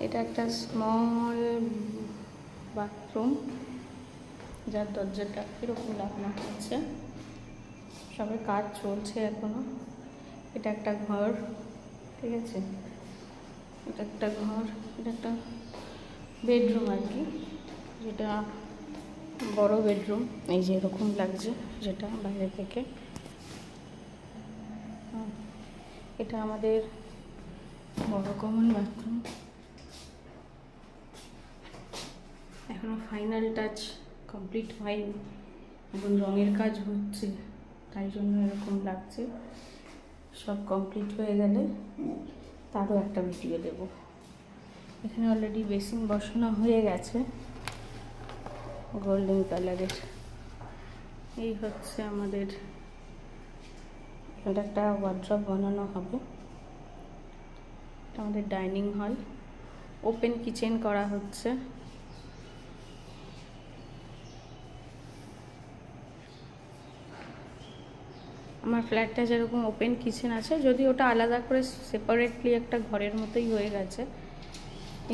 এটা একটা small bathroom, যার দরজাটা এরকম লাগানো হচ্ছে, সবে কাজ চলছে এখনো। এটা একটা ঘর, ঠিক আছে, এটা একটা ঘর, এটা একটা বেডরুম আর কি, যেটা বড় বেডরুম। এই যে এরকম লাগছে যেটা বাইরে থেকে। এটা আমাদের বড় কমন বাথরুম। এখনো ফাইনাল টাচ কমপ্লিট হয়নি, এখন রঙের কাজ হচ্ছে, তাই জন্য এরকম লাগছে। সব কমপ্লিট হয়ে গেলে তারও একটা ভিডিও দেব। এখানে অলরেডি বেসিন বসানো হয়ে গেছে গোল্ডেন কালারের। এই হচ্ছে আমাদের, এটা একটা ওয়ার্ড্রপ বানানো হবে। এটা আমাদের ডাইনিং হল, ওপেন কিচেন করা হচ্ছে। আমার ফ্ল্যাটটা যেরকম ওপেন কিচেন আছে, যদি ওটা আলাদা করে সেপারেটলি একটা ঘরের মতোই হয়ে গেছে।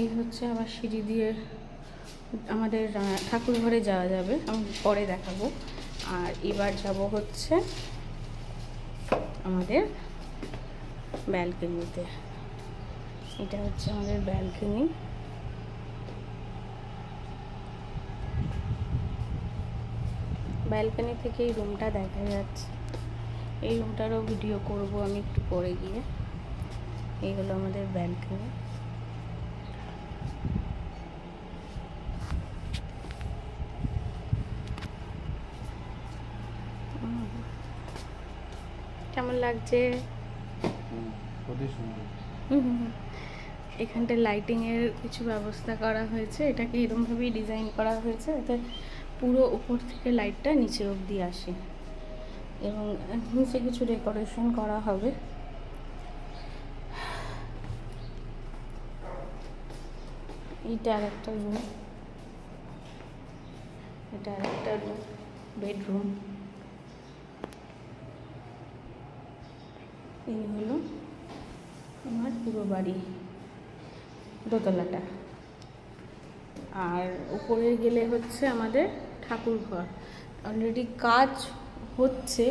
এই হচ্ছে আবার সিঁড়ি দিয়ে আমাদের ঠাকুর ঘরে যাওয়া যাবে, আমি পরে দেখাবো। আর এবার যাব হচ্ছে আমাদের ব্যালকনিতে। এটা হচ্ছে আমাদের ব্যালকনি। ব্যালকনি থেকে এই রুমটা দেখা যাচ্ছে। এই রুমটারও ভিডিও করব আমি একটু পরে গিয়ে। এই হলো আমাদের ব্যালকনি। কেমন লাগছে? এখানটা লাইটিংয়ের কিছু ব্যবস্থা করা হয়েছে। এটাকে এরকমভাবেই ডিজাইন করা হয়েছে যাতে পুরো উপর থেকে লাইটটা নিচে অবধি আসে, এবং নিচে কিছু ডেকোরেশন করা হবে। এটা আর একটা রুম, এটা আর একটা রুম, বেডরুম। এই হলো আমার পুরো বাড়ি, দোতলাটা। আর উপরে গেলে হচ্ছে আমাদের ঠাকুর ঘর। অলরেডি কাজ হচ্ছে,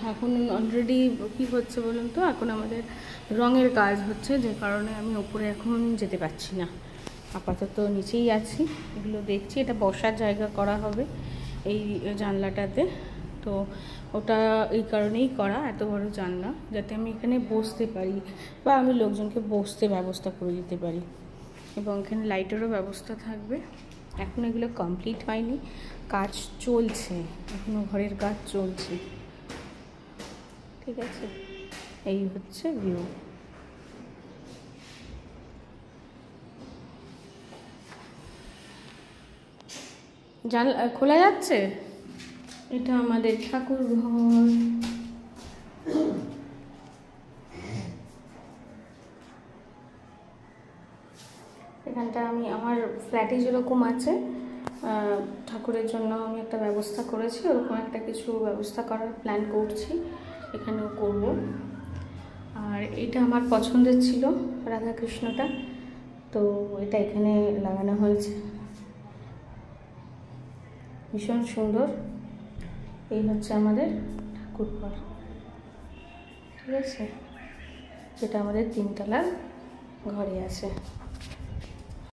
ঠাকুর অলরেডি কী হচ্ছে বলুন তো, এখন আমাদের রঙের কাজ হচ্ছে, যে কারণে আমি উপরে এখন যেতে পারছি না। আপাতত নিচেই আছি, এগুলো দেখছি। এটা বসার জায়গা করা হবে এই জানলাটাতে, তো ওটা এই কারণেই করা, এত বড় জানলা, যাতে আমি এখানে বসতে পারি বা আমি লোকজনকে বসতে ব্যবস্থা করে দিতে পারি, এবং এখানে লাইটেরও ব্যবস্থা থাকবে। এখন এগুলো কমপ্লিট হয়নি, কাজ চলছে, এখনও ঘরের কাজ চলছে, ঠিক আছে। এই হচ্ছে ভিউ। জানলা খোলা যাচ্ছে। এটা আমাদের ঠাকুর ঘর। এখানটা আমি আমার ফ্ল্যাটে যেরকম আছে ঠাকুরের জন্য আমি একটা ব্যবস্থা করেছি, ওরকম একটা কিছু ব্যবস্থা করার প্ল্যান করছি, এখানেও করব। আর এটা আমার পছন্দের ছিল, রাধাকৃষ্ণটা, তো এটা এখানে লাগানো হয়েছে, ভীষণ সুন্দর। এই হচ্ছে আমাদের ঠাকুর ঘর, ঠিক আছে, যেটা আমাদের 3 তলার ঘরে আছে।